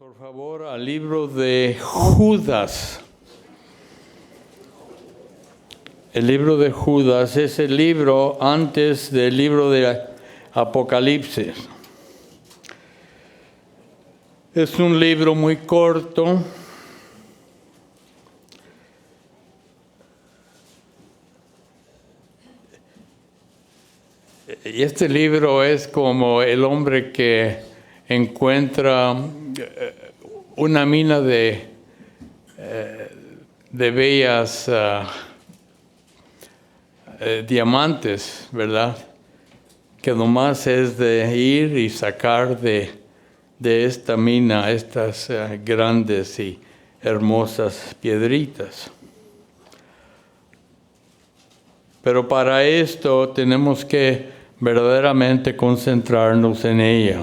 Por favor, al libro de Judas. El libro de Judas es el libro antes del libro de Apocalipsis. Es un libro muy corto. Y este libro es como el hombre que encuentra una mina de bellas diamantes, ¿verdad? Que nomás es de ir y sacar de esta mina estas grandes y hermosas piedritas. Pero para esto tenemos que verdaderamente concentrarnos en ella.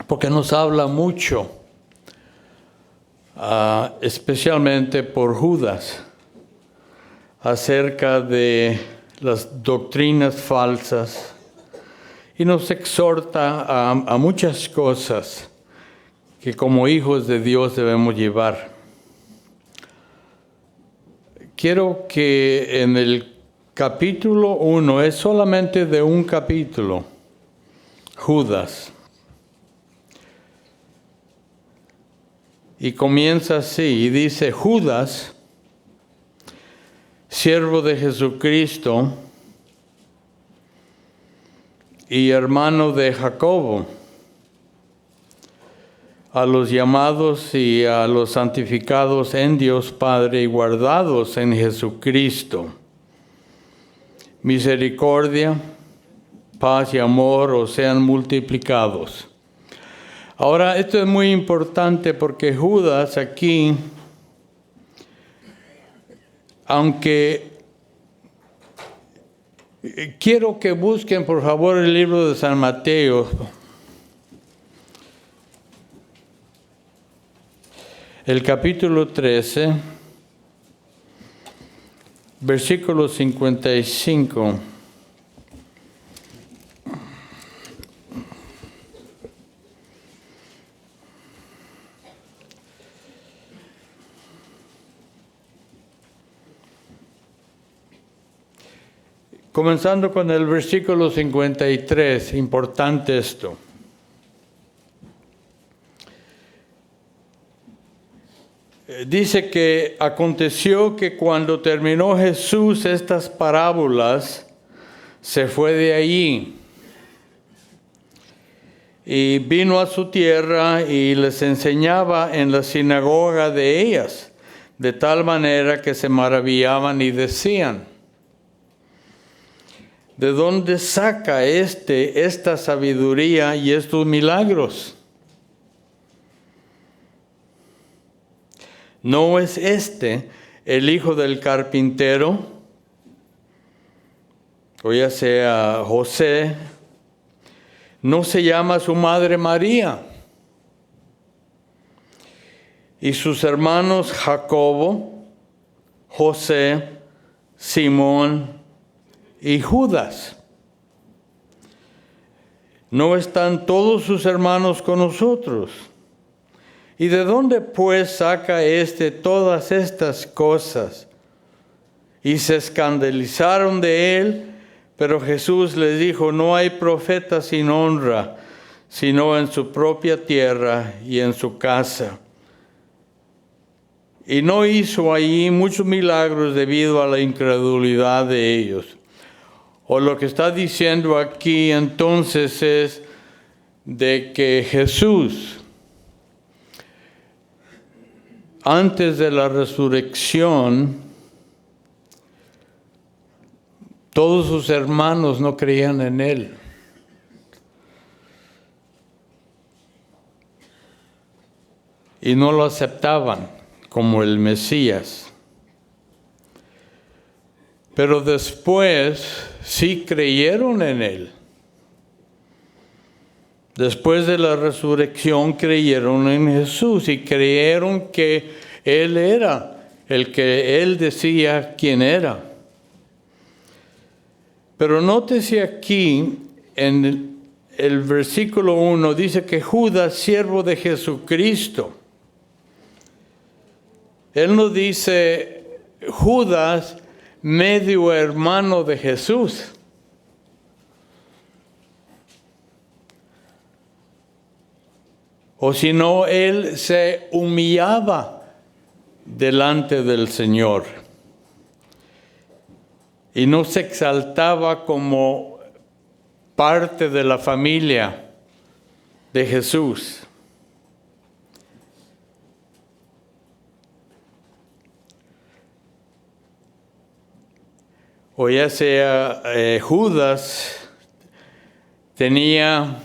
Porque nos habla mucho, especialmente por Judas, acerca de las doctrinas falsas y nos exhorta a muchas cosas que como hijos de Dios debemos llevar. Quiero que en el capítulo 1, es solamente de un capítulo, Judas. Y comienza así, y dice: Judas, siervo de Jesucristo y hermano de Jacobo, a los llamados y a los santificados en Dios Padre y guardados en Jesucristo, misericordia, paz y amor os sean multiplicados. Ahora, esto es muy importante porque Judas aquí, aunque quiero que busquen por favor el libro de San Mateo, el capítulo 13, versículo 55. Comenzando con el versículo 53, importante esto. Dice que aconteció que cuando terminó Jesús estas parábolas, se fue de allí y vino a su tierra y les enseñaba en la sinagoga de ellas, de tal manera que se maravillaban y decían: ¿de dónde saca esta sabiduría y estos milagros? ¿No es el hijo del carpintero? O ya sea José. ¿No se llama su madre María? Y sus hermanos Jacobo, José, Simón y Judas. ¿No están todos sus hermanos con nosotros? ¿Y de dónde pues saca todas estas cosas? Y se escandalizaron de él, pero Jesús les dijo: no hay profeta sin honra, sino en su propia tierra y en su casa. Y no hizo allí muchos milagros debido a la incredulidad de ellos. O lo que está diciendo aquí entonces es de que Jesús, antes de la resurrección, todos sus hermanos no creían en él. Y no lo aceptaban como el Mesías. Pero después sí creyeron en él. Después de la resurrección creyeron en Jesús y creyeron que Él era el que Él decía quién era. Pero nótese aquí en el versículo 1 dice que Judas, siervo de Jesucristo. Él no dice Judas, medio hermano de Jesús. O si no, él se humillaba delante del Señor y no se exaltaba como parte de la familia de Jesús. O ya sea Judas tenía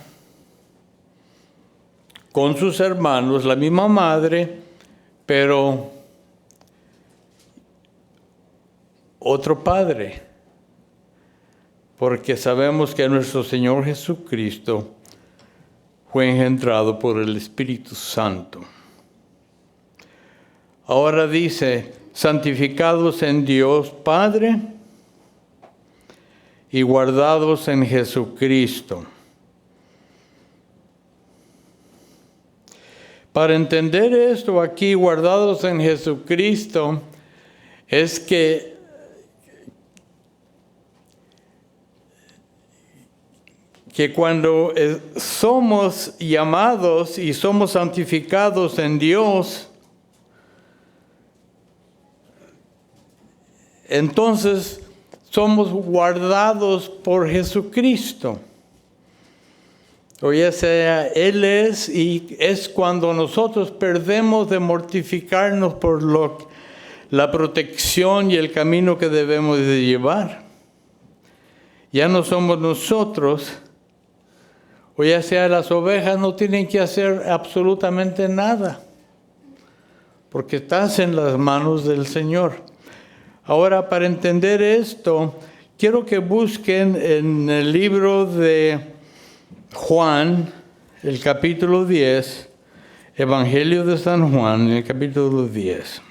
con sus hermanos la misma madre, pero otro padre, porque sabemos que nuestro Señor Jesucristo fue engendrado por el Espíritu Santo. Ahora dice, santificados en Dios Padre y guardados en Jesucristo. Para entender esto aquí, guardados en Jesucristo, es que cuando somos llamados y somos santificados en Dios, entonces somos guardados por Jesucristo. O ya sea, Él es, y es cuando nosotros perdemos de mortificarnos por la protección y el camino que debemos de llevar. Ya no somos nosotros, o ya sea, las ovejas no tienen que hacer absolutamente nada, porque estás en las manos del Señor. Ahora, para entender esto, quiero que busquen en el libro de Juan, el capítulo 10, Evangelio de San Juan, el capítulo 10.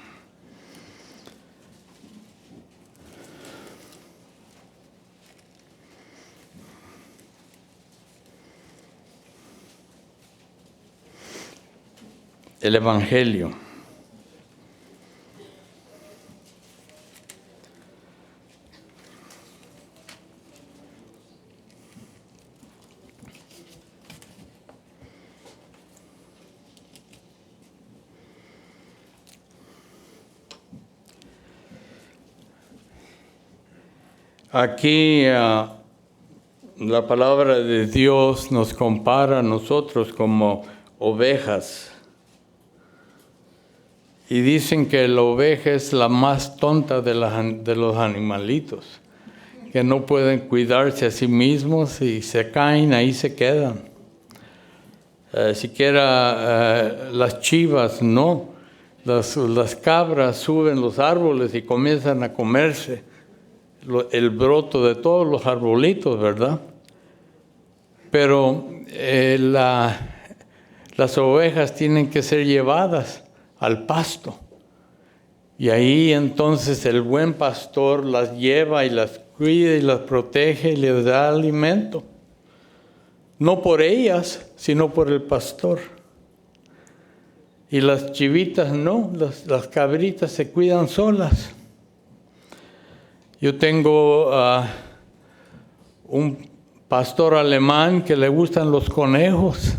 El Evangelio. Aquí la palabra de Dios nos compara a nosotros como ovejas. Y dicen que la oveja es la más tonta de los animalitos, que no pueden cuidarse a sí mismos y se caen, ahí se quedan. Siquiera las chivas, no. Las cabras suben los árboles y comienzan a comerse el broto de todos los arbolitos, ¿verdad? Pero las ovejas tienen que ser llevadas al pasto. Y ahí entonces el buen pastor las lleva y las cuida y las protege y les da alimento. No por ellas, sino por el pastor. Y las chivitas no, las cabritas se cuidan solas. Yo tengo un pastor alemán que le gustan los conejos.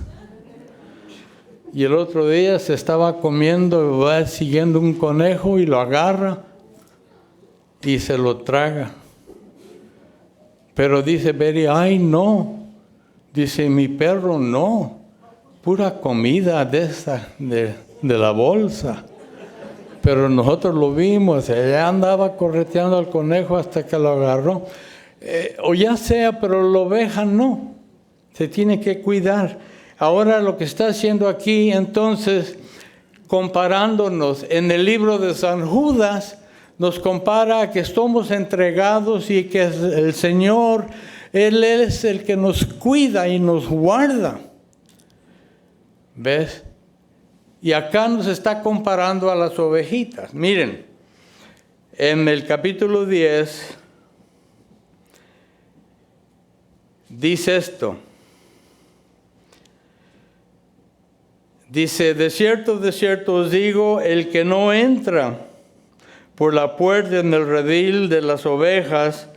Y el otro día se estaba comiendo, va siguiendo un conejo y lo agarra y se lo traga. Pero dice Betty, ay no. Dice, mi perro no. Pura comida de esa, de la bolsa. Pero nosotros lo vimos, ella andaba correteando al conejo hasta que lo agarró. O ya sea, pero la oveja no. Se tiene que cuidar. Ahora lo que está haciendo aquí, entonces, comparándonos en el libro de San Judas, nos compara a que somos entregados y que el Señor, Él es el que nos cuida y nos guarda. ¿Ves? Y acá nos está comparando a las ovejitas. Miren, en el capítulo 10 dice esto. Dice, de cierto os digo, el que no entra por la puerta en el redil de las ovejas,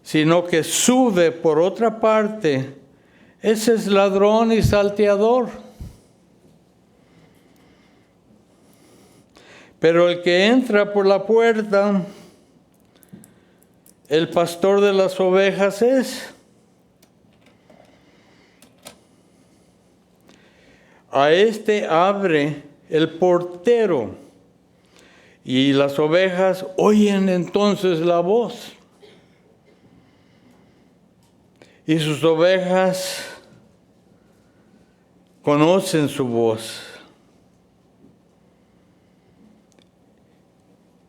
sino que sube por otra parte, ese es ladrón y salteador. Pero el que entra por la puerta, el pastor de las ovejas es. A este abre el portero, y las ovejas oyen entonces la voz. Y sus ovejas conocen su voz.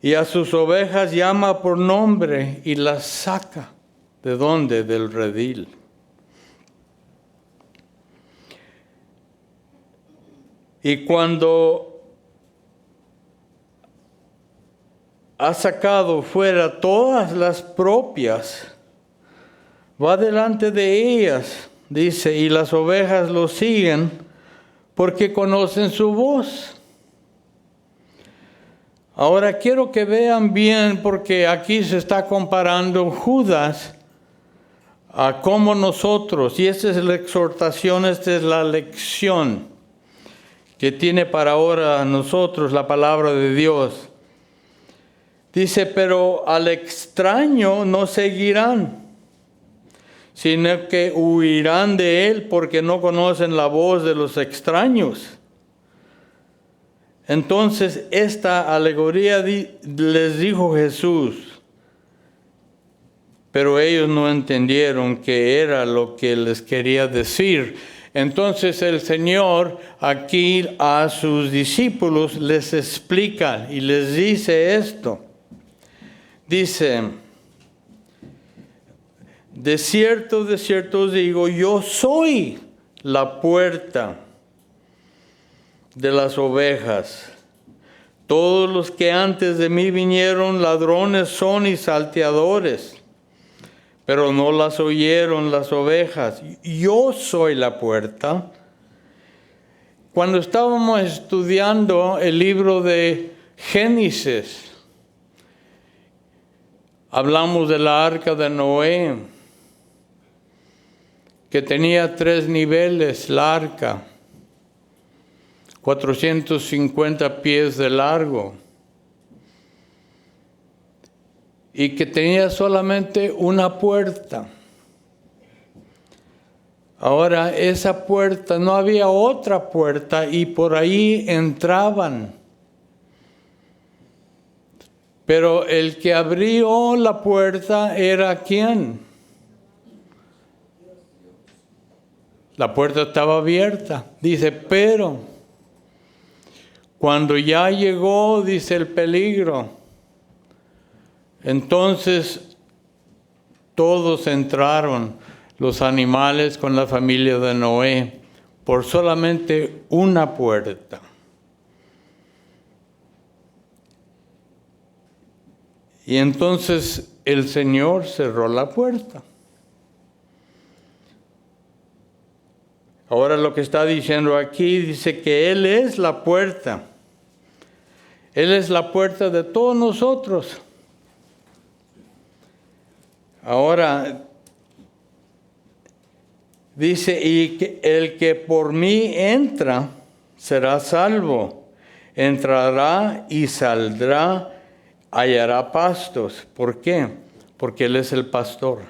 Y a sus ovejas llama por nombre y las saca. ¿De dónde? Del redil. Y cuando ha sacado fuera todas las propias, va delante de ellas, dice, y las ovejas lo siguen porque conocen su voz. Ahora quiero que vean bien, porque aquí se está comparando Judas a cómo nosotros, y esta es la exhortación, esta es la lección que tiene para ahora nosotros la palabra de Dios. Dice, pero al extraño no seguirán, sino que huirán de él porque no conocen la voz de los extraños. Entonces, esta alegoría les dijo Jesús, pero ellos no entendieron qué era lo que les quería decir. Entonces el Señor aquí a sus discípulos les explica y les dice esto. Dice, de cierto os digo, yo soy la puerta de las ovejas. Todos los que antes de mí vinieron ladrones son y salteadores, pero no las oyeron las ovejas. Yo soy la puerta. Cuando estábamos estudiando el libro de Génesis, hablamos de la arca de Noé, que tenía 3 niveles la arca, 450 pies de largo, y que tenía solamente una puerta. Ahora esa puerta, no había otra puerta y por ahí entraban. Pero el que abrió la puerta era ¿quién? La puerta estaba abierta. Dice, pero cuando ya llegó, dice, el peligro, entonces todos entraron, los animales con la familia de Noé, por solamente una puerta. Y entonces el Señor cerró la puerta. Ahora lo que está diciendo aquí, dice que Él es la puerta. Él es la puerta de todos nosotros. Ahora, dice, y que el que por mí entra será salvo. Entrará y saldrá, hallará pastos. ¿Por qué? Porque Él es el pastor.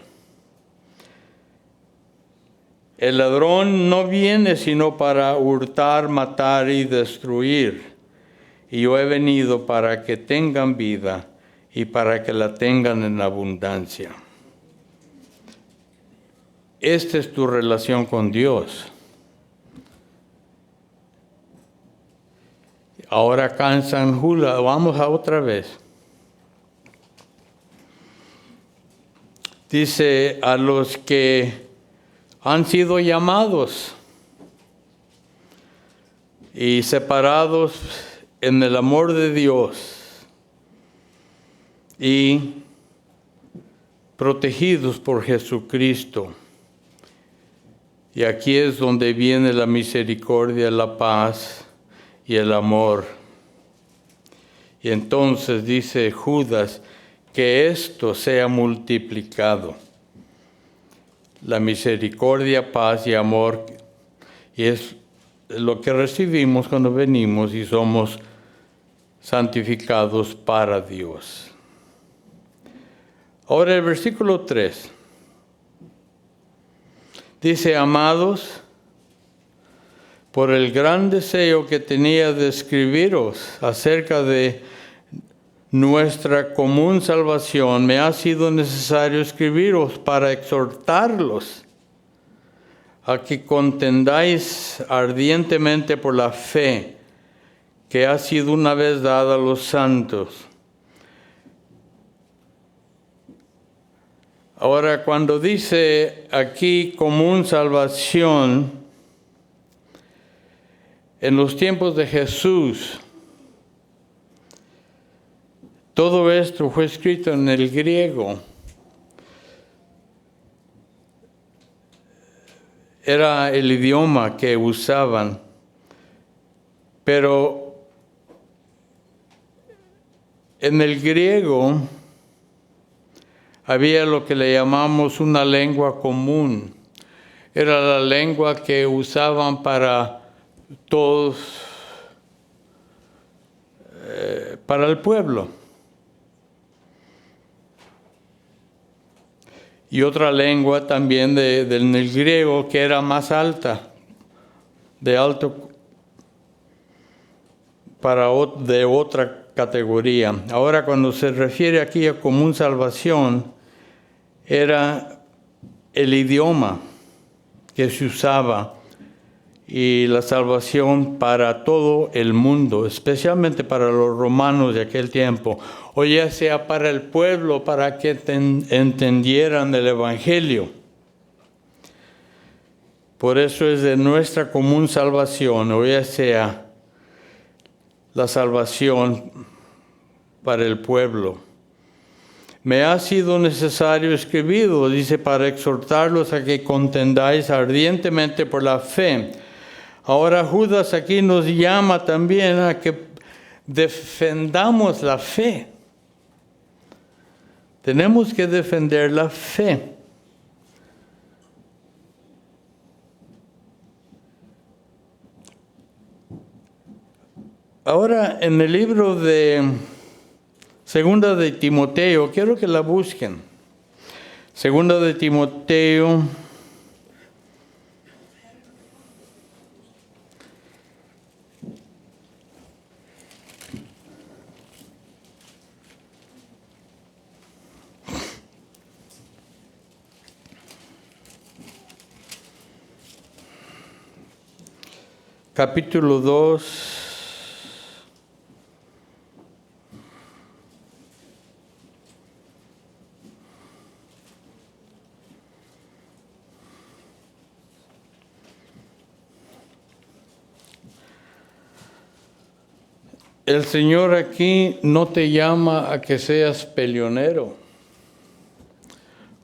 El ladrón no viene sino para hurtar, matar y destruir. Y yo he venido para que tengan vida y para que la tengan en abundancia. Esta es tu relación con Dios. Ahora acá en San Judas, vamos a otra vez. Dice, a los que han sido llamados y separados en el amor de Dios y protegidos por Jesucristo. Y aquí es donde viene la misericordia, la paz y el amor. Y entonces dice Judas, que esto sea multiplicado. La misericordia, paz y amor, y es lo que recibimos cuando venimos y somos santificados para Dios. Ahora el versículo 3. Dice, amados, por el gran deseo que tenía de escribiros acerca de nuestra común salvación, me ha sido necesario escribiros para exhortarlos a que contendáis ardientemente por la fe que ha sido una vez dada a los santos. Ahora, cuando dice aquí común salvación, en los tiempos de Jesús, todo esto fue escrito en el griego. Era el idioma que usaban, pero en el griego había lo que le llamamos una lengua común. Era la lengua que usaban para todos, para el pueblo. Y otra lengua también del griego que era más alta, de alto, de otra categoría. Ahora, cuando se refiere aquí a común salvación, era el idioma que se usaba y la salvación para todo el mundo, especialmente para los romanos de aquel tiempo, o ya sea para el pueblo, para que entendieran el Evangelio. Por eso es de nuestra común salvación, o ya sea la salvación para el pueblo. Me ha sido necesario escribirlo, dice, para exhortarlos a que contendáis ardientemente por la fe. Ahora Judas aquí nos llama también a que defendamos la fe. Tenemos que defender la fe. Ahora, en el libro de Segunda de Timoteo, quiero que la busquen. Segunda de Timoteo, capítulo 2. El Señor aquí no te llama a que seas peleonero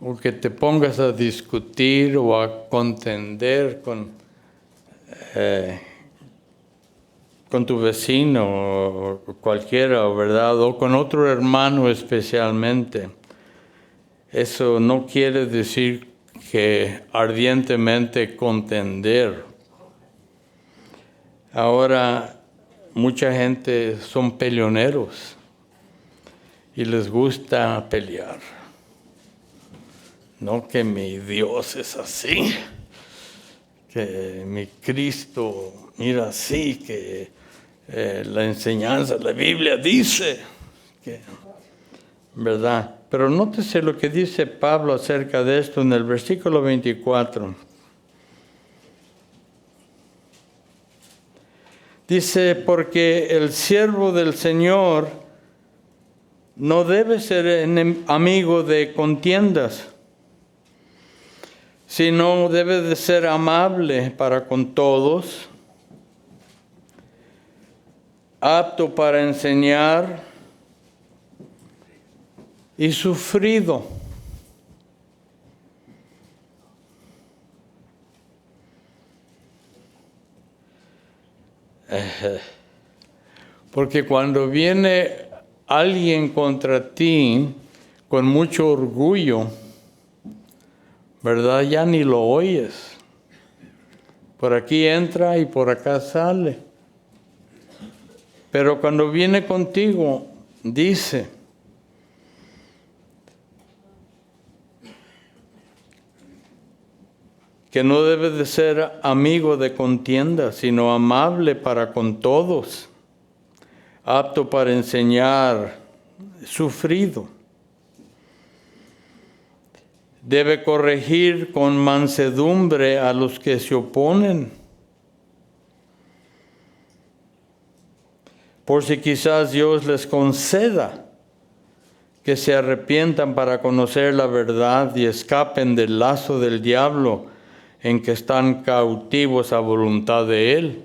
o que te pongas a discutir o a contender con tu vecino o cualquiera, ¿verdad? O con otro hermano especialmente. Eso no quiere decir que ardientemente contender. Ahora, mucha gente son peleoneros y les gusta pelear. No que mi Dios es así, que mi Cristo mira así, que la enseñanza, la Biblia dice que, ¿verdad? Pero nótese lo que dice Pablo acerca de esto en el versículo 24. Dice, porque el siervo del Señor no debe ser amigo de contiendas, sino debe de ser amable para con todos, apto para enseñar y sufrido. Porque cuando viene alguien contra ti con mucho orgullo, ¿verdad? Ya ni lo oyes. Por aquí entra y por acá sale. Pero cuando viene contigo, dice, que no debe de ser amigo de contienda, sino amable para con todos, apto para enseñar, sufrido. Debe corregir con mansedumbre a los que se oponen, por si quizás Dios les conceda que se arrepientan para conocer la verdad y escapen del lazo del diablo en que están cautivos a voluntad de Él.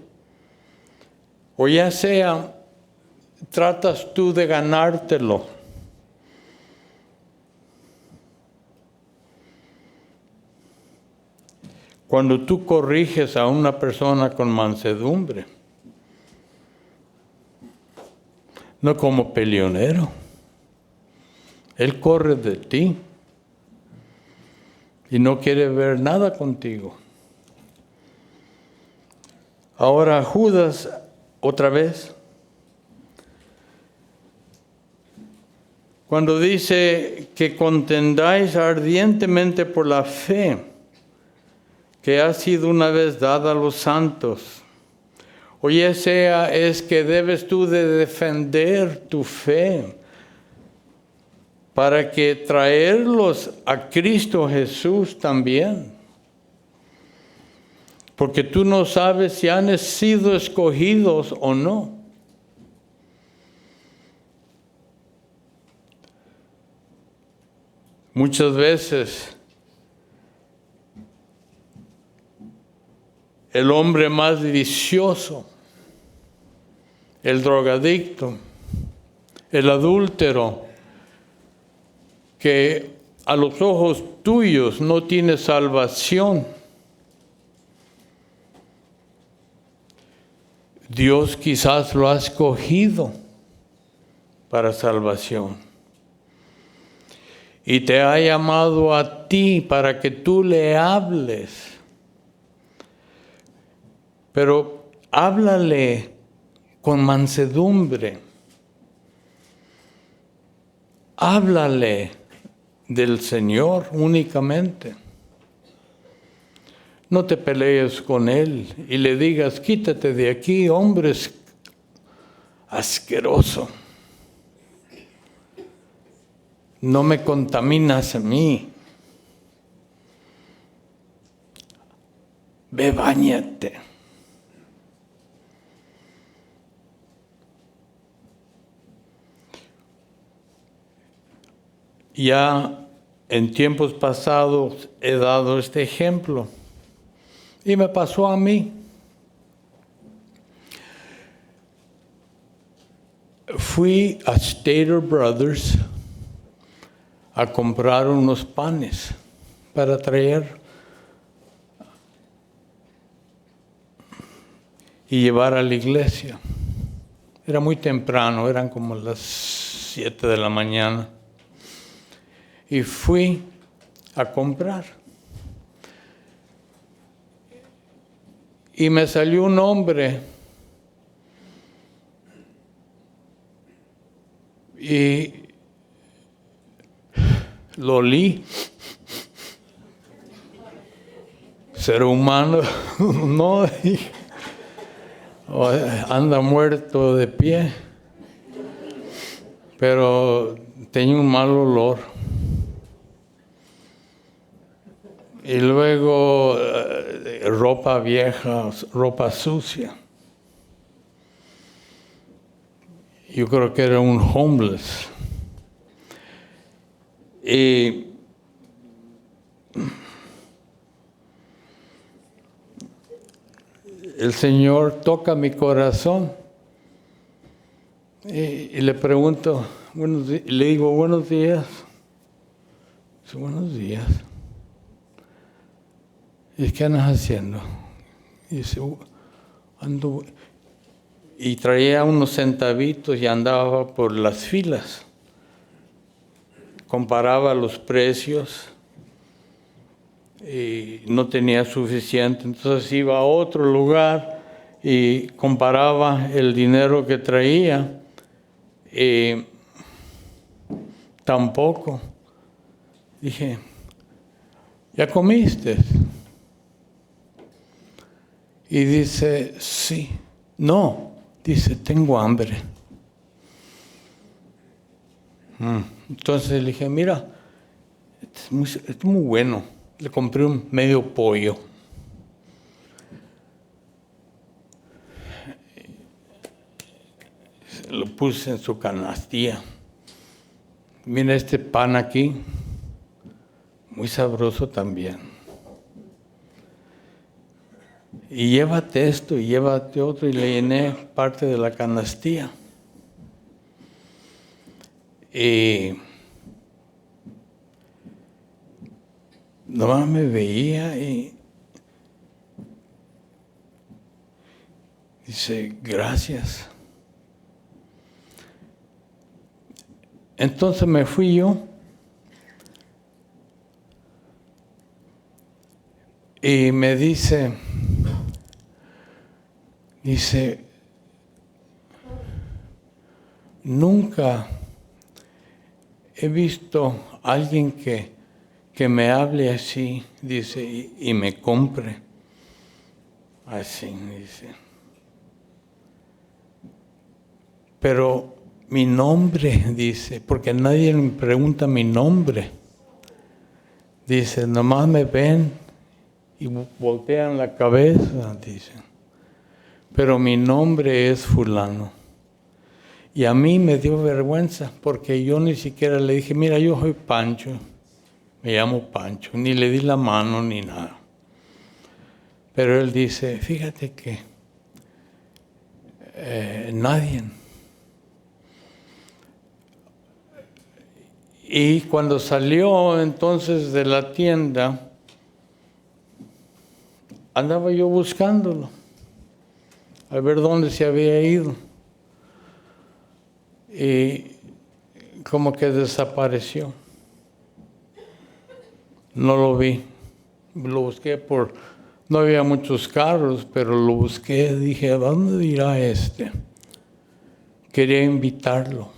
O ya sea, tratas tú de ganártelo. Cuando tú corriges a una persona con mansedumbre, no como peleonero. Él corre de ti y no quiere ver nada contigo. Ahora Judas, otra vez, cuando dice que contendáis ardientemente por la fe que ha sido una vez dada a los santos. Oye, sea es que debes tú de defender tu fe para que traerlos a Cristo Jesús también. Porque tú no sabes si han sido escogidos o no. Muchas veces el hombre más vicioso, el drogadicto, el adúltero, que a los ojos tuyos no tiene salvación, Dios quizás lo ha escogido para salvación. Y te ha llamado a ti para que tú le hables. Pero háblale con mansedumbre. Háblale del Señor únicamente. No te pelees con Él y le digas, quítate de aquí, hombre asqueroso. No me contaminas a mí. Ve, báñate. Ya en tiempos pasados he dado este ejemplo y me pasó a mí. Fui a Stater Brothers a comprar unos panes para traer y llevar a la iglesia. Era muy temprano, eran como las 7 de la mañana. Y fui a comprar. Y me salió un hombre y lo olí. Ser humano, no, anda muerto de pie, pero tenía un mal olor. Y luego ropa vieja, ropa sucia. Yo creo que era un homeless. Y el Señor toca mi corazón y le pregunto, le digo, buenos días. Dice, buenos días. ¿Y qué andas haciendo? Y dice, ando. y traía unos centavitos y andaba por las filas. Comparaba los precios y no tenía suficiente, entonces iba a otro lugar y comparaba el dinero que traía y tampoco. Dije, ¿ya comiste? Y dice, sí. No, dice, tengo hambre. Entonces le dije, mira, es muy bueno. Le compré un medio pollo. Lo puse en su canastilla. Mira este pan aquí, muy sabroso también. Y llévate esto y llévate otro, y le llené parte de la canastilla. Y nomás me veía y dice, gracias. Entonces me fui yo y me dice, nunca he visto a alguien que me hable así, dice, y me compre así, dice. Pero mi nombre, dice, porque nadie me pregunta mi nombre. Dice, nomás me ven y voltean la cabeza, dice. Pero mi nombre es fulano. Y a mí me dio vergüenza, porque yo ni siquiera le dije, mira, yo soy Pancho, me llamo Pancho, ni le di la mano ni nada. Pero él dice, fíjate que nadie. Y cuando salió entonces de la tienda, andaba yo buscándolo, a ver dónde se había ido. Y como que desapareció. No lo vi. Lo busqué no había muchos carros, pero lo busqué. Dije, ¿a dónde irá este? Quería invitarlo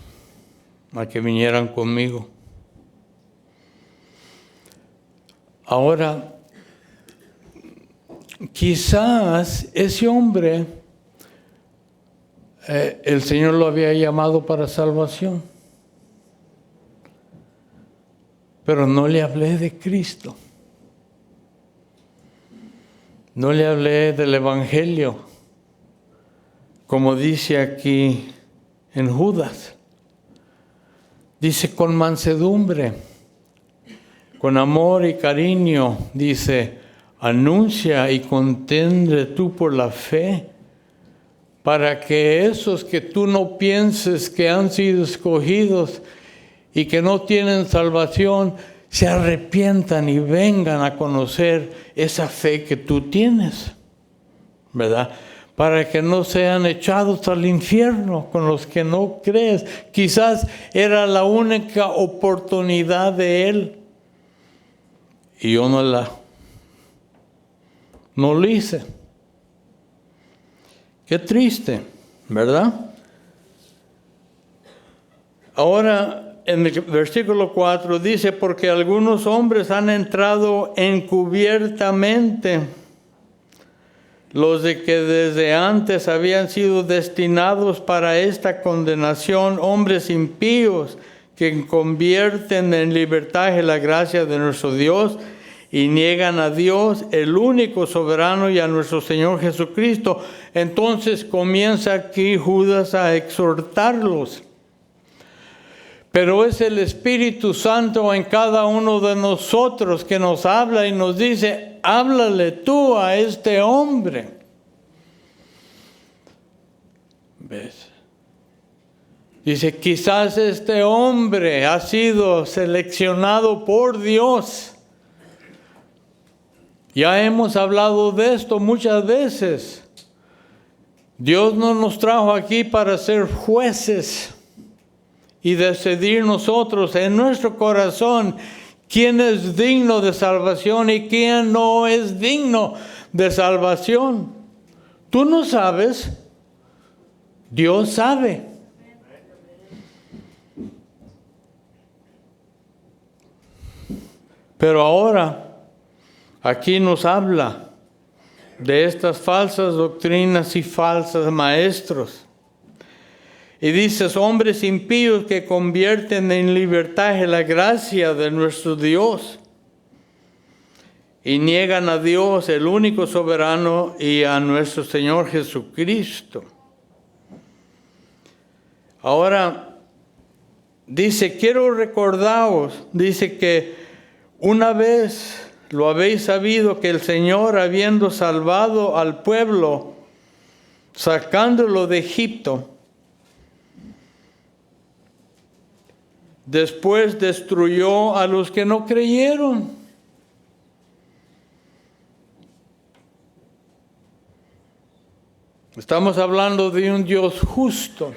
a que vinieran conmigo. Ahora, quizás ese hombre, el Señor lo había llamado para salvación, pero no le hablé de Cristo. No le hablé del Evangelio, como dice aquí en Judas. Dice, con mansedumbre, con amor y cariño, dice, anuncia y contende tú por la fe, para que esos que tú no pienses que han sido escogidos y que no tienen salvación, se arrepientan y vengan a conocer esa fe que tú tienes, ¿verdad? Para que no sean echados al infierno con los que no crees. Quizás era la única oportunidad de él. Y yo no lo hice. Qué triste, ¿verdad? Ahora, en el versículo 4 dice, porque algunos hombres han entrado encubiertamente, los de que desde antes habían sido destinados para esta condenación, hombres impíos que convierten en libertad la gracia de nuestro Dios y niegan a Dios, el único soberano, y a nuestro Señor Jesucristo. Entonces comienza aquí Judas a exhortarlos. Pero es el Espíritu Santo en cada uno de nosotros que nos habla y nos dice, háblale tú a este hombre. ¿Ves? Dice, quizás este hombre ha sido seleccionado por Dios. Ya hemos hablado de esto muchas veces. Dios no nos trajo aquí para ser jueces y decidir nosotros en nuestro corazón quién es digno de salvación y quién no es digno de salvación. Tú no sabes, Dios sabe. Pero ahora, aquí nos habla de estas falsas doctrinas y falsos maestros. Y dices, hombres impíos que convierten en libertad la gracia de nuestro Dios y niegan a Dios, el único soberano, y a nuestro Señor Jesucristo. Ahora, dice, quiero recordaros, dice que una vez lo habéis sabido que el Señor, habiendo salvado al pueblo, sacándolo de Egipto, después destruyó a los que no creyeron. Estamos hablando de un Dios justo.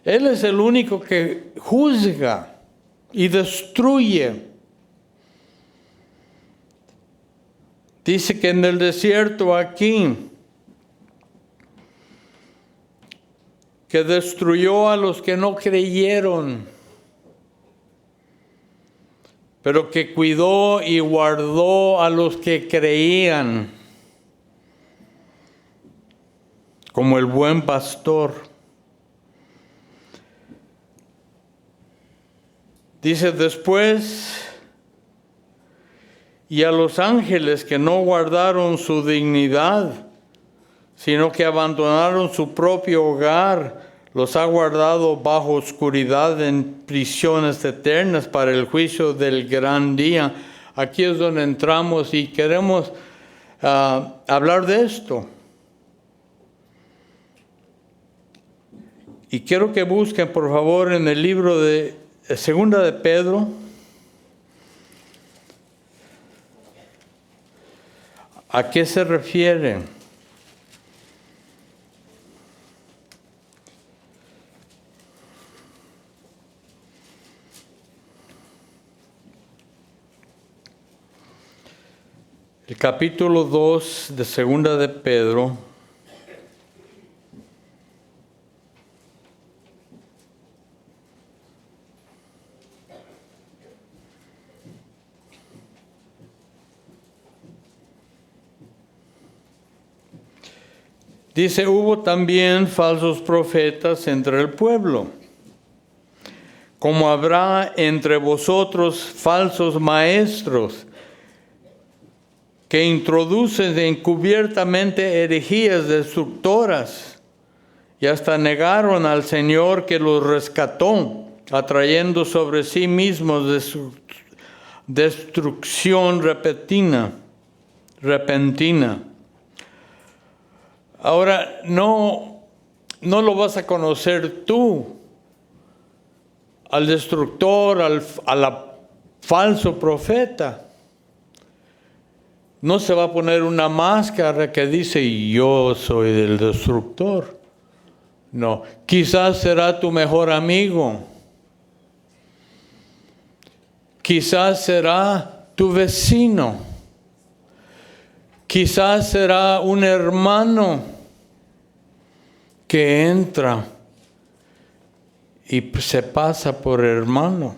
Él es el único que juzga y destruye. Dice que en el desierto aquí, que destruyó a los que no creyeron, pero que cuidó y guardó a los que creían, como el buen pastor. Dice después, y a los ángeles que no guardaron su dignidad, sino que abandonaron su propio hogar, los ha guardado bajo oscuridad en prisiones eternas para el juicio del gran día. Aquí es donde entramos y queremos hablar de esto. Y quiero que busquen, por favor, en el libro de Segunda de Pedro. ¿A qué se refiere? El capítulo 2 de Segunda de Pedro. Dice, hubo también falsos profetas entre el pueblo, como habrá entre vosotros falsos maestros, que introducen encubiertamente herejías destructoras, y hasta negaron al Señor que los rescató, atrayendo sobre sí mismos destrucción repentina. Ahora, no lo vas a conocer tú, al destructor, al falso profeta. No se va a poner una máscara que dice, yo soy el destructor. No, quizás será tu mejor amigo. Quizás será tu vecino. Quizás será un hermano que entra y se pasa por hermano.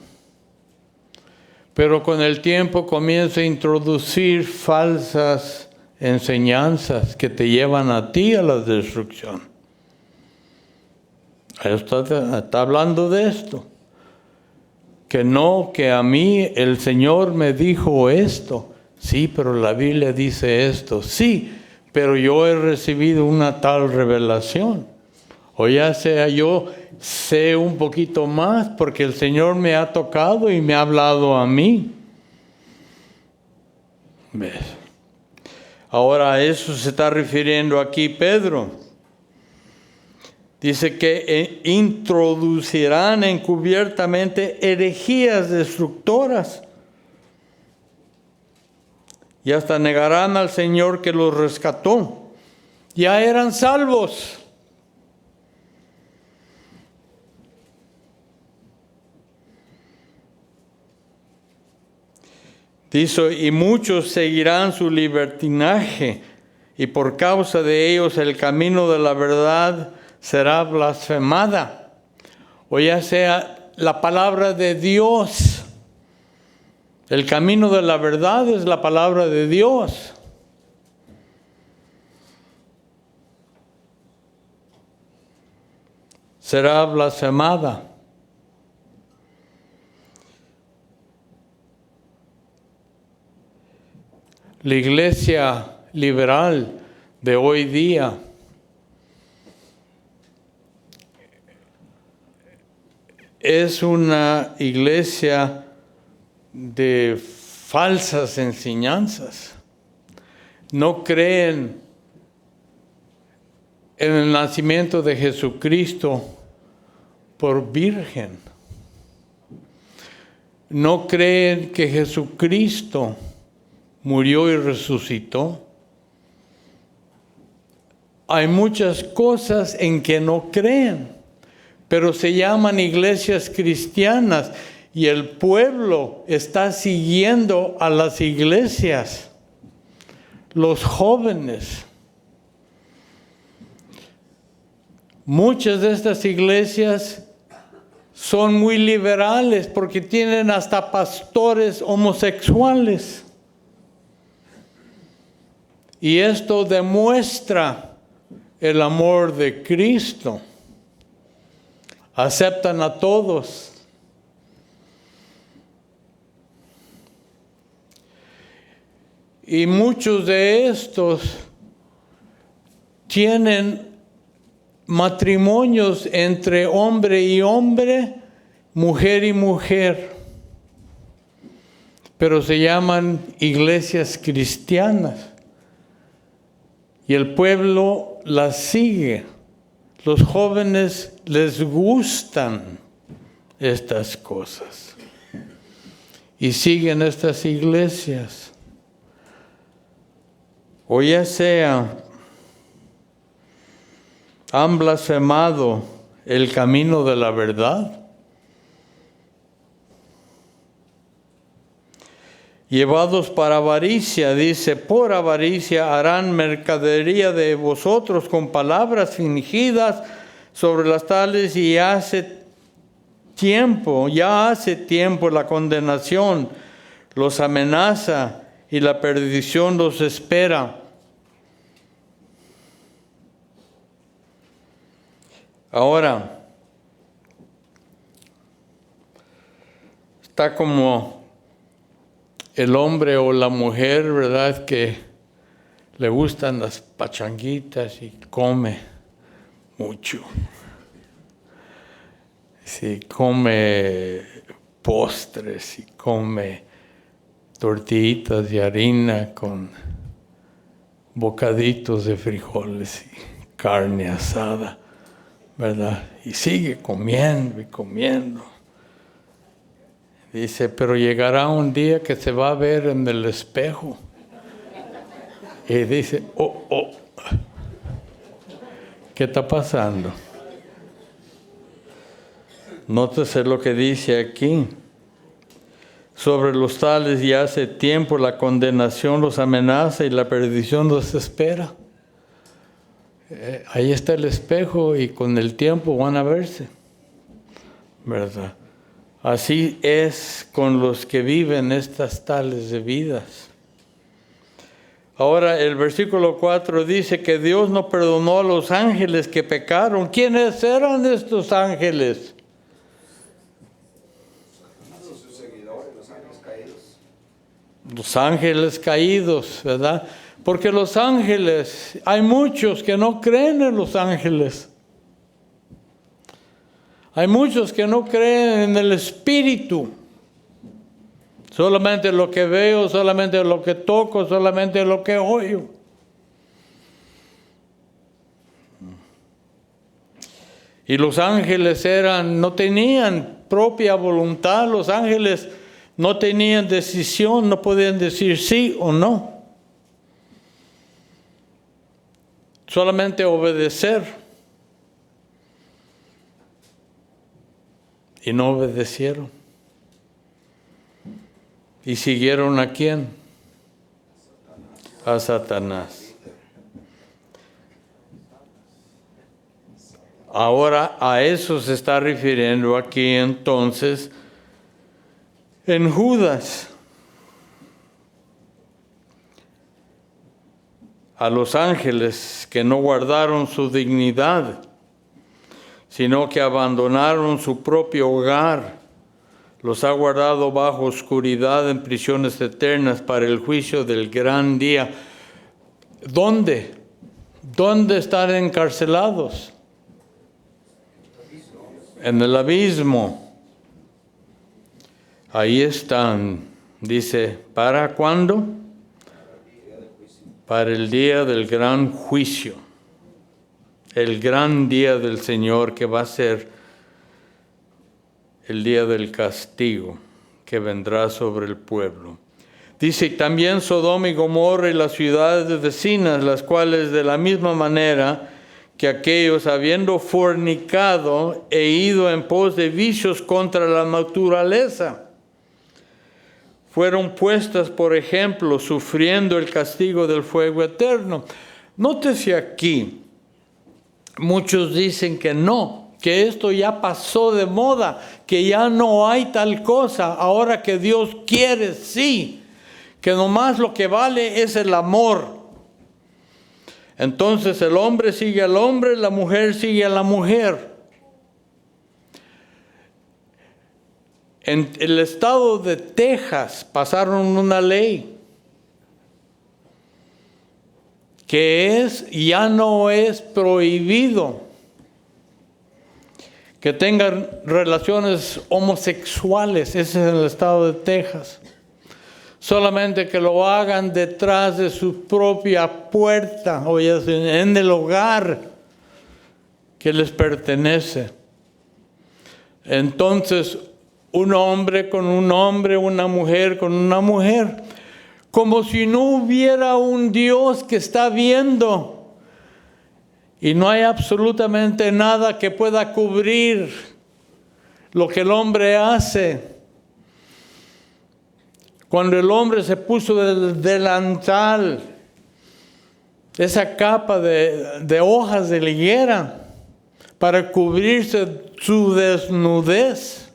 Pero con el tiempo comienza a introducir falsas enseñanzas que te llevan a ti a la destrucción. Está hablando de esto. Que a mí el Señor me dijo esto. Sí, pero la Biblia dice esto. Sí, pero yo he recibido una tal revelación. O ya sea yo sé un poquito más porque el Señor me ha tocado y me ha hablado a mí. ¿Ves? Ahora a eso se está refiriendo aquí Pedro. Dice que introducirán encubiertamente herejías destructoras. Y hasta negarán al Señor que los rescató, ya eran salvos. Dice, y muchos seguirán su libertinaje, y por causa de ellos el camino de la verdad será blasfemada. O ya sea la palabra de Dios. El camino de la verdad es la palabra de Dios. Será blasfemada. La iglesia liberal de hoy día es una iglesia de falsas enseñanzas. No creen en el nacimiento de Jesucristo por virgen. No creen que Jesucristo murió y resucitó. Hay muchas cosas en que no creen, pero se llaman iglesias cristianas y el pueblo está siguiendo a las iglesias, los jóvenes. Muchas de estas iglesias son muy liberales porque tienen hasta pastores homosexuales. Y esto demuestra el amor de Cristo. Aceptan a todos. Y muchos de estos tienen matrimonios entre hombre y hombre, mujer y mujer. Pero se llaman iglesias cristianas. Y el pueblo las sigue. Los jóvenes les gustan estas cosas. Y siguen estas iglesias. O ya sea, han blasfemado el camino de la verdad. Llevados para avaricia, dice, por avaricia harán mercadería de vosotros con palabras fingidas sobre las tales, y ya hace tiempo la condenación los amenaza y la perdición los espera. Ahora, está como el hombre o la mujer, ¿verdad?, que le gustan las pachanguitas y come mucho. Sí, come postres y come tortillitas de harina con bocaditos de frijoles y carne asada, ¿verdad? Y sigue comiendo y comiendo. Dice, pero llegará un día que se va a ver en el espejo. Y dice, ¿qué está pasando? Nótese lo que dice aquí. Sobre los tales ya hace tiempo la condenación los amenaza y la perdición los espera. Ahí está el espejo y con el tiempo van a verse, ¿verdad? Así es con los que viven estas tales de vidas. Ahora el versículo 4 dice que Dios no perdonó a los ángeles que pecaron. ¿Quiénes eran estos ángeles? Sus seguidores, los ángeles caídos. Los ángeles caídos, ¿verdad? Porque los ángeles, hay muchos que no creen en los ángeles. Hay muchos que no creen en el Espíritu. Solamente lo que veo, solamente lo que toco, solamente lo que oigo. Y los ángeles no tenían propia voluntad, los ángeles no tenían decisión, no podían decir sí o no. solamente obedecer. Y no obedecieron. ¿Y siguieron a quién? A Satanás. Ahora a eso se está refiriendo aquí entonces en Judas. A los ángeles que no guardaron su dignidad, sino que abandonaron su propio hogar, los ha guardado bajo oscuridad en prisiones eternas para el juicio del gran día. ¿Dónde? ¿Dónde están encarcelados? En el abismo. Ahí están. Dice, ¿para cuándo? Para el día del gran juicio. El gran día del Señor, que va a ser el día del castigo que vendrá sobre el pueblo. Dice, también Sodoma y Gomorra y las ciudades vecinas, las cuales de la misma manera que aquellos, habiendo fornicado e ido en pos de vicios contra la naturaleza, fueron puestas, por ejemplo, sufriendo el castigo del fuego eterno. Nótese aquí, muchos dicen que no, que esto ya pasó de moda, que ya no hay tal cosa, ahora que Dios quiere, sí, que nomás lo que vale es el amor. Entonces el hombre sigue al hombre, la mujer sigue a la mujer. En el estado de Texas pasaron una ley que ya no es prohibido que tengan relaciones homosexuales. Ese es en el estado de Texas. Solamente que lo hagan detrás de su propia puerta, o en el hogar que les pertenece. Entonces, un hombre con un hombre, una mujer con una mujer, como si no hubiera un Dios que está viendo. Y no hay absolutamente nada que pueda cubrir lo que el hombre hace. Cuando el hombre se puso el delantal, esa capa de hojas de higuera, para cubrirse su desnudez,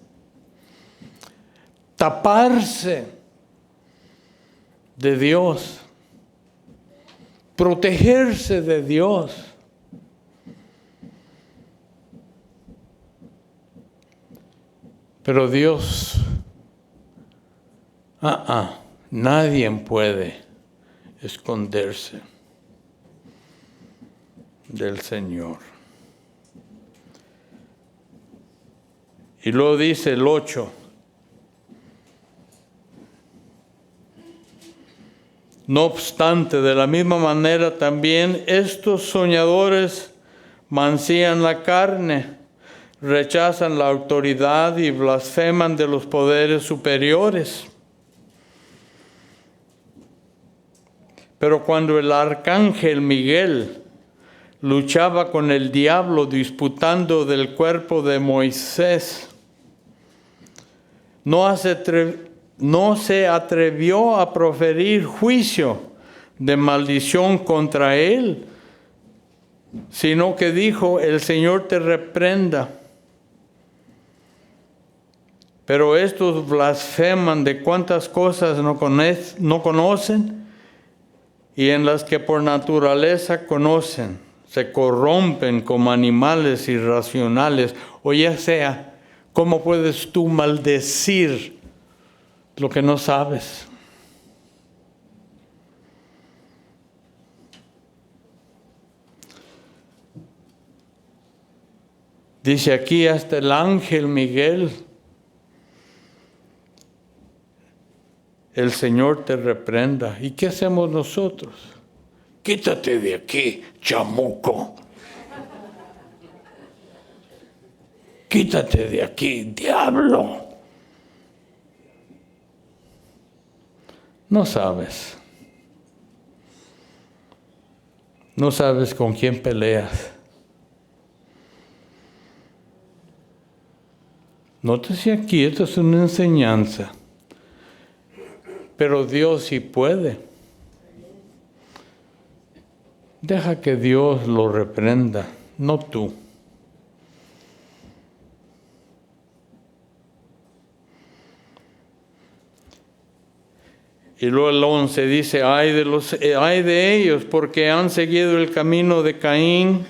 taparse de Dios, protegerse de Dios. Pero Dios, nadie puede esconderse del Señor. Y luego dice el 8. No obstante, de la misma manera también estos soñadores mancillan la carne, rechazan la autoridad y blasfeman de los poderes superiores. Pero cuando el arcángel Miguel luchaba con el diablo disputando del cuerpo de Moisés, no se atrevió a proferir juicio de maldición contra él, sino que dijo, el Señor te reprenda. Pero estos blasfeman de cuántas cosas no conocen y en las que por naturaleza conocen. Se corrompen como animales irracionales. O ya sea, ¿cómo puedes tú maldecir lo que no sabes? Dice aquí hasta el ángel Miguel, el Señor te reprenda. ¿Y qué hacemos nosotros? Quítate de aquí, chamuco. Quítate de aquí, diablo. No sabes. no sabes con quién peleas. Nótese aquí, esto es una enseñanza. Pero Dios sí puede. Deja que Dios lo reprenda, no tú. Y luego el 11 dice, ay de ellos, porque han seguido el camino de Caín,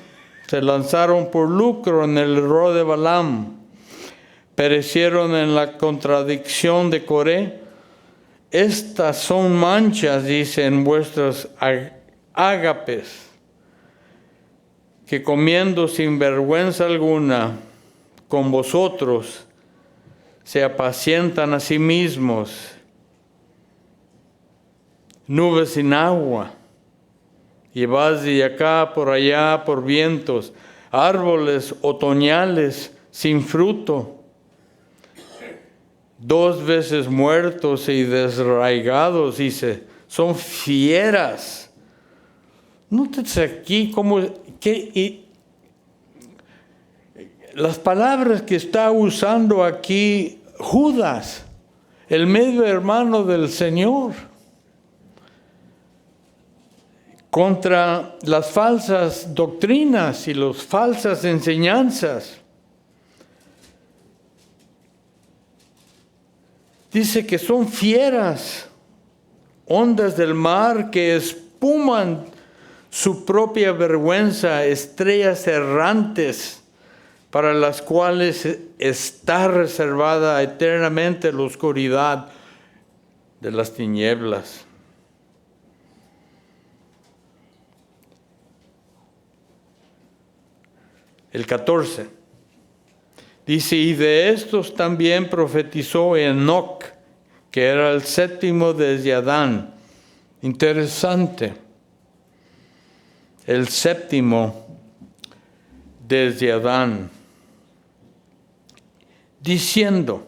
se lanzaron por lucro en el error de Balaam, perecieron en la contradicción de Coré. Estas son manchas, dicen vuestros ágapes, que comiendo sin vergüenza alguna con vosotros, se apacientan a sí mismos. Nubes sin agua, llevadas de acá por allá por vientos, árboles otoñales sin fruto, 2 veces muertos y desraigados, dice, son fieras. Nótese aquí las palabras que está usando aquí Judas, el medio hermano del Señor, contra las falsas doctrinas y las falsas enseñanzas. Dice que son fieras, ondas del mar que espuman su propia vergüenza, estrellas errantes para las cuales está reservada eternamente la oscuridad de las tinieblas. El 14 dice, y de estos también profetizó Enoc, que era el 7º desde Adán. Interesante. El 7º desde Adán. Diciendo,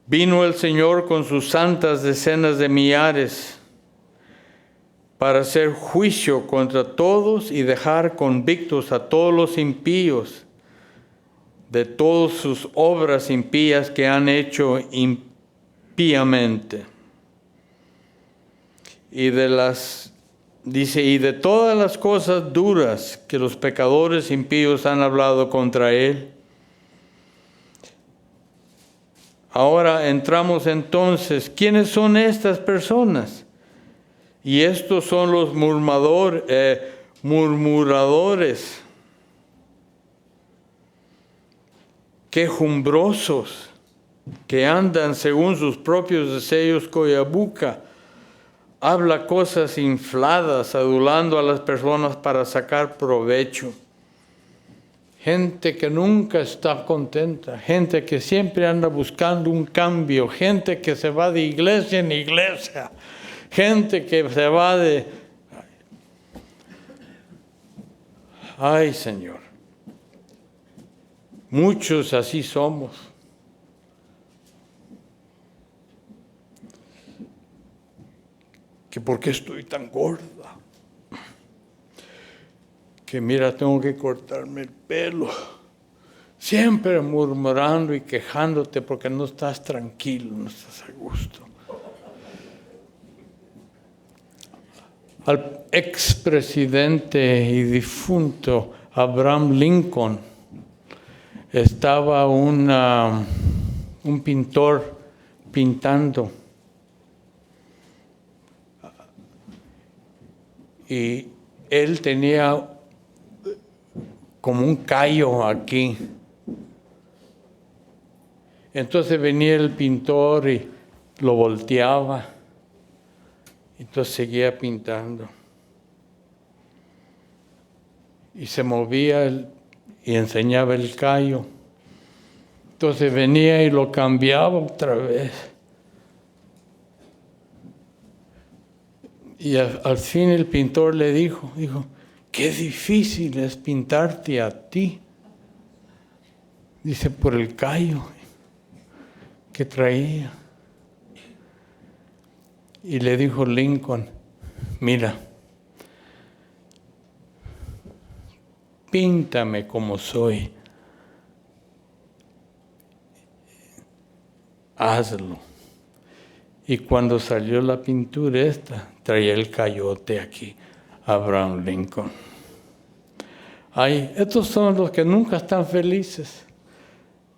vino el Señor con sus santas decenas de millares para hacer juicio contra todos y dejar convictos a todos los impíos de todas sus obras impías que han hecho impíamente. Y de todas las cosas duras que los pecadores impíos han hablado contra él. Ahora entramos entonces, ¿quiénes son estas personas? Y estos son los murmuradores, quejumbrosos, que andan según sus propios deseos, cuya boca habla cosas infladas, adulando a las personas para sacar provecho. Gente que nunca está contenta, gente que siempre anda buscando un cambio, gente que se va de iglesia en iglesia, gente que se va de... Ay, Señor. Muchos así somos. Que por qué estoy tan gorda. Que mira, tengo que cortarme el pelo. Siempre murmurando y quejándote porque no estás tranquilo, no estás a gusto. Al expresidente y difunto Abraham Lincoln estaba un pintor pintando y él tenía como un callo aquí. Entonces venía el pintor y lo volteaba. Entonces seguía pintando. Y se movía y enseñaba el callo. Entonces venía y lo cambiaba otra vez. Y al fin el pintor le dijo, qué difícil es pintarte a ti. Dice, por el callo que traía. Y le dijo Lincoln, mira, píntame como soy. Hazlo. Y cuando salió la pintura esta, traía el cayote aquí, Abraham Lincoln. Ay, estos son los que nunca están felices.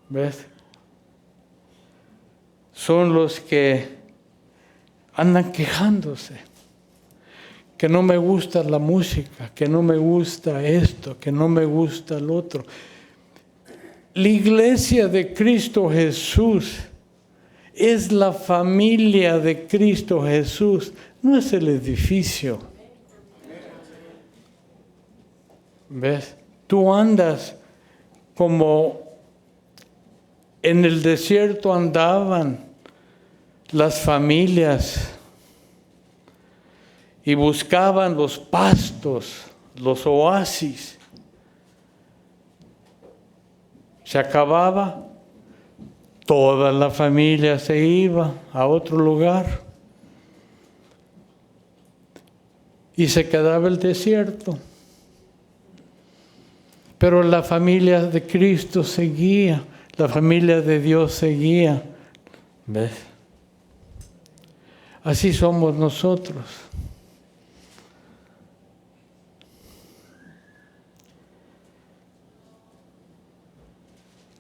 ¿Ves? Son los que andan quejándose. Que no me gusta la música, que no me gusta esto, que no me gusta el otro. La iglesia de Cristo Jesús es la familia de Cristo Jesús, no es el edificio. ¿Ves? Tú andas como en el desierto andaban las familias y buscaban los pastos, los oasis. Se acababa, toda la familia se iba a otro lugar y se quedaba el desierto. Pero la familia de Cristo seguía, la familia de Dios seguía. ¿Ves? Así somos nosotros.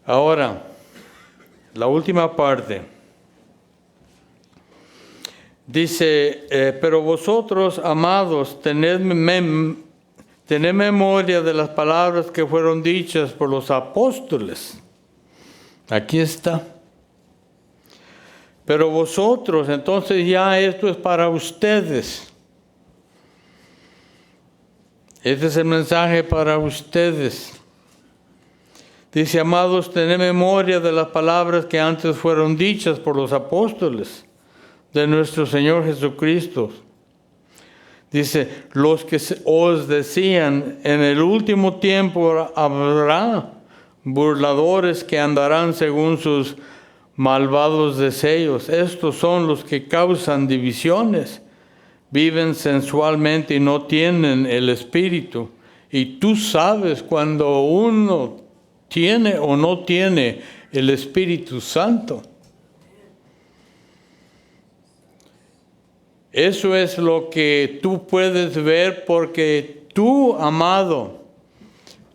Ahora, la última parte. Dice, pero vosotros, amados, tened memoria de las palabras que fueron dichas por los apóstoles. Aquí está. Pero vosotros, entonces ya esto es para ustedes. Este es el mensaje para ustedes. Dice, amados, tened memoria de las palabras que antes fueron dichas por los apóstoles de nuestro Señor Jesucristo. Dice, los que os decían, en el último tiempo habrá burladores que andarán según sus malvados deseos. Estos son los que causan divisiones, viven sensualmente y no tienen el Espíritu. Y tú sabes cuando uno tiene o no tiene el Espíritu Santo. Eso es lo que tú puedes ver porque tú, amado,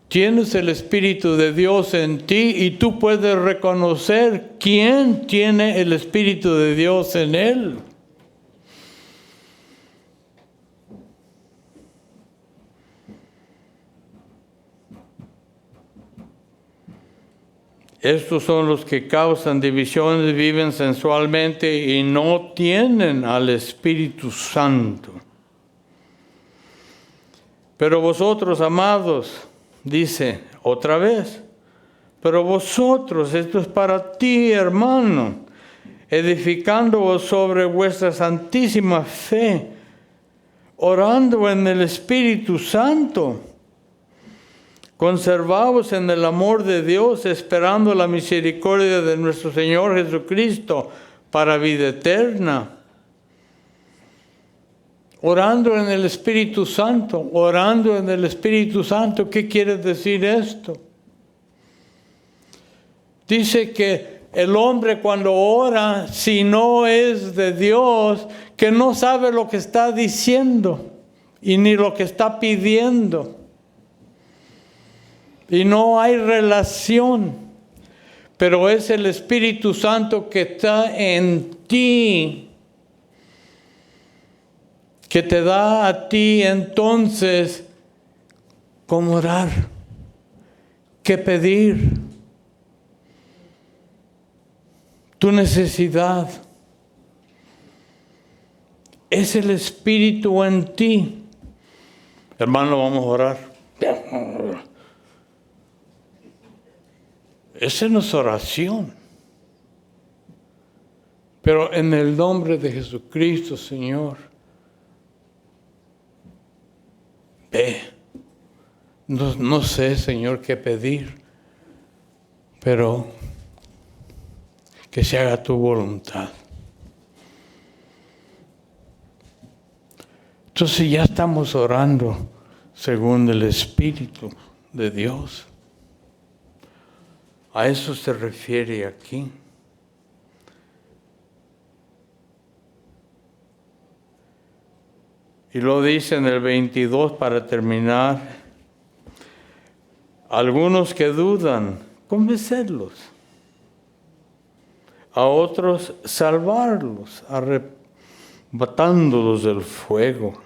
tienes el Espíritu de Dios en ti y tú puedes reconocer quién tiene el Espíritu de Dios en él. Estos son los que causan divisiones, viven sensualmente y no tienen al Espíritu Santo. Pero vosotros, amados, dice otra vez, pero vosotros, esto es para ti, hermano, edificándoos sobre vuestra santísima fe, orando en el Espíritu Santo. Conservaos en el amor de Dios, esperando la misericordia de nuestro Señor Jesucristo para vida eterna. Orando en el Espíritu Santo, orando en el Espíritu Santo. ¿Qué quiere decir esto? Dice que el hombre cuando ora, si no es de Dios, que no sabe lo que está diciendo y ni lo que está pidiendo. Y no hay relación, pero es el Espíritu Santo que está en ti, que te da a ti entonces cómo orar, qué pedir, tu necesidad. Es el Espíritu en ti. Hermano, vamos a orar. Esa no es oración. Pero en el nombre de Jesucristo, Señor, ve. No sé, Señor, qué pedir, pero que se haga tu voluntad. Entonces ya estamos orando según el Espíritu de Dios. A eso se refiere aquí. Y lo dice en el 22 para terminar. Algunos que dudan, convencerlos. A otros salvarlos, arrebatándolos del fuego.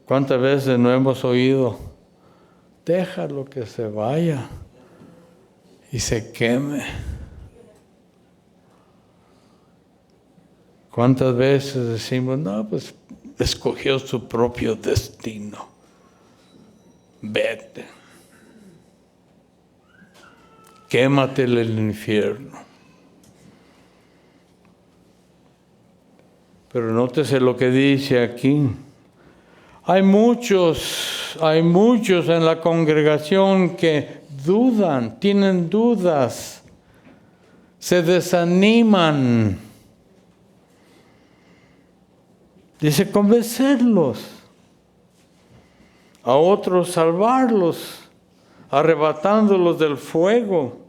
¿Cuántas veces no hemos oído? Déjalo que se vaya y se queme. ¿Cuántas veces decimos, no, pues escogió su propio destino? Vete. Quémate en el infierno. Pero nótese lo que dice aquí. Hay muchos en la congregación que dudan, tienen dudas, se desaniman. Dice convencerlos, a otros salvarlos, arrebatándolos del fuego.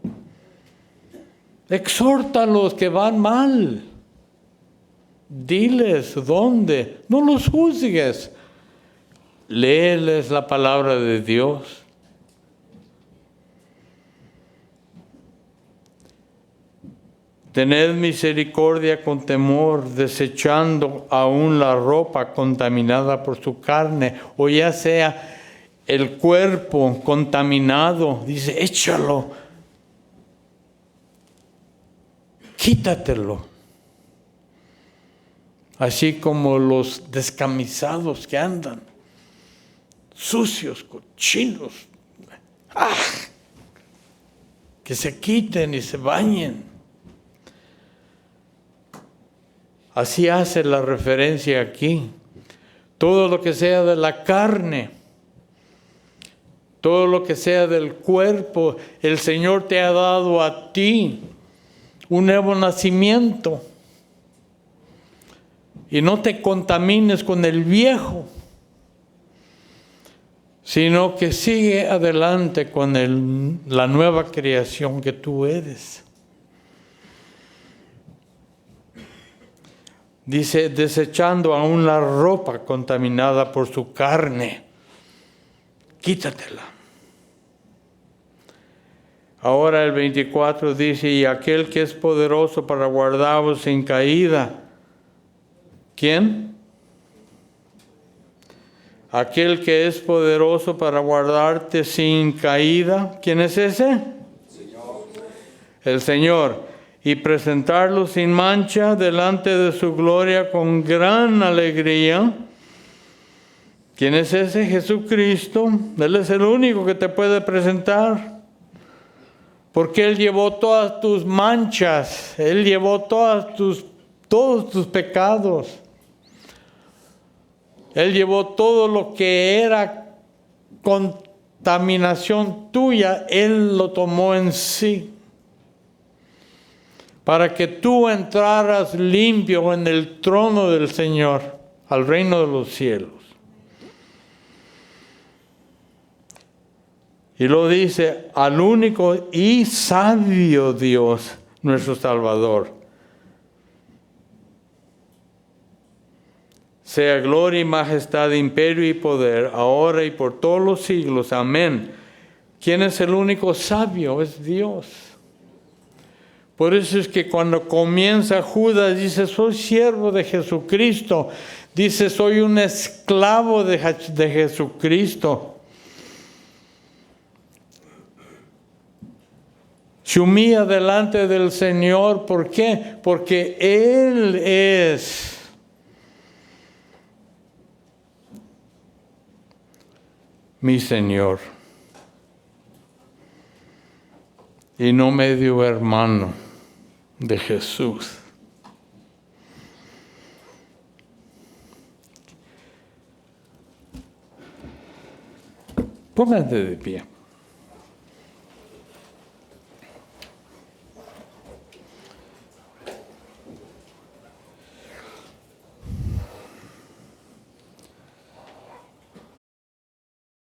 Exhórtalos que van mal. Diles dónde, no los juzgues. Léeles la palabra de Dios. Tened misericordia con temor, desechando aún la ropa contaminada por su carne, o ya sea el cuerpo contaminado. Dice, échalo, quítatelo. Así como los descamisados que andan, sucios, cochinos, que se quiten y se bañen. Así hace la referencia aquí. Todo lo que sea de la carne, todo lo que sea del cuerpo, el Señor te ha dado a ti un nuevo nacimiento. Y no te contamines con el viejo, sino que sigue adelante con la nueva creación que tú eres. Dice, desechando aún la ropa contaminada por su carne, quítatela. Ahora el 24 dice, y aquel que es poderoso para guardaros sin caída. ¿Quién? Aquel que es poderoso para guardarte sin caída. ¿Quién es ese? Señor. El Señor. Y presentarlo sin mancha delante de su gloria con gran alegría. ¿Quién es ese? Jesucristo. Él es el único que te puede presentar. Porque Él llevó todas tus manchas. Él llevó todos tus pecados. Él llevó todo lo que era contaminación tuya. Él lo tomó en sí. Para que tú entraras limpio en el trono del Señor, al reino de los cielos. Y lo dice, al único y sabio Dios, nuestro Salvador. Sea gloria y majestad, imperio y poder, ahora y por todos los siglos. Amén. ¿Quién es el único sabio? Es Dios. Por eso es que cuando comienza Judas, dice, soy siervo de Jesucristo. Dice, soy un esclavo de Jesucristo. Se humilla delante del Señor. ¿Por qué? Porque Él es mi Señor. Y no medio hermano de Jesús. Pónganse de pie.